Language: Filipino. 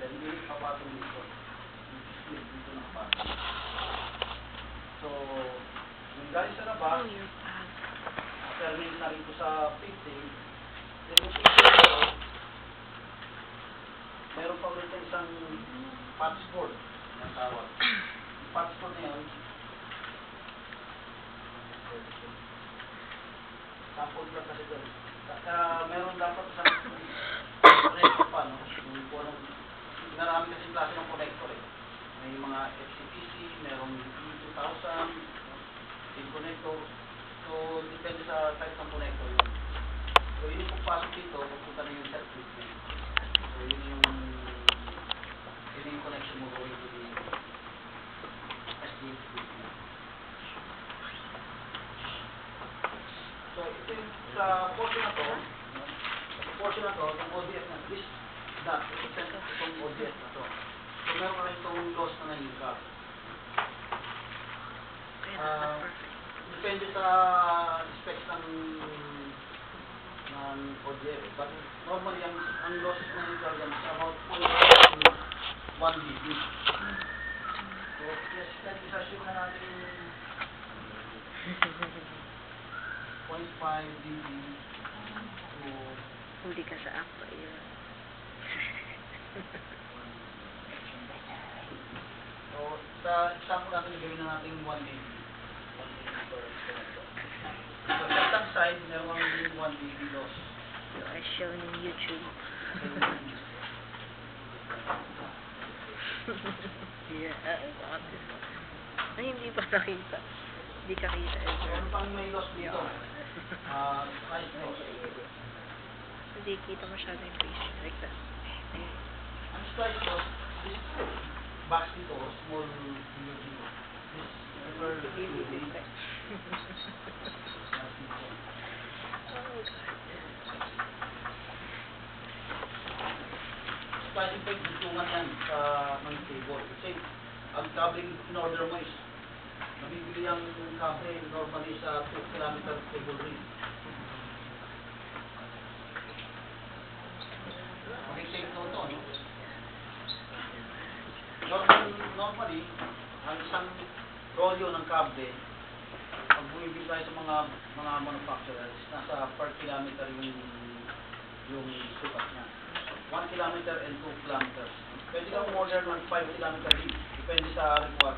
Then hindi kapatong dito. Split dito na kapatong. So, yung guys sa labas, terminate na rin ko sa 15. Then yung 15 nito, meron pa ulit isang patch board na tawag. Yung patch board na yun, sample lang kasi doon. Meron dapat isang connector pa, no? Marami kasi klase ng connector eh. May mga FCPC, merong E2000, pin connector. So, depende sa type ng connector yun. So, yun yung pagpasok dito, pupunta na yung circuit niya. So, yun yung connection mo going to the SDH bit niya. So, ito yung sa portion na to, itong ODF na, itong ODF na to. So, meron ka rin itong loss na nahingkap. Depende sa specs ng ODF. But normally, ang loss na nahingkap yan is about 1 dB. So, yes, isa-assume na natin 0.5 dB to... Huli ka sa ako, yun. So, sa example natin, gawin na natin 1 dB. 1 dB per connector. So, sa isang side, meron 1 dB loss. So, as shown in YouTube. Yeah, what is that? Ay, hindi pa nakita. Hindi kakita. So, ano pang may loss dito? Slice loss. Hindi kita masyado yung face. Like that. Ayan. Ang slice loss, this box dito, small DOG. This ever DOG. Splicing point, duntungan yan sa ng cable. Kasi ang cabling in order mo is nabibili ang cable normally sa 2 km cable ring. Mag-take note to, no? Normally, ang isang rolyo ng cable, pag bumibili tayo sa mga manufacturers, nasa per kilometer yung sukat niya. 1 kilometer and 2 kilometers. Pwede kang order ng 5 kilometer din. Depende sa requirement.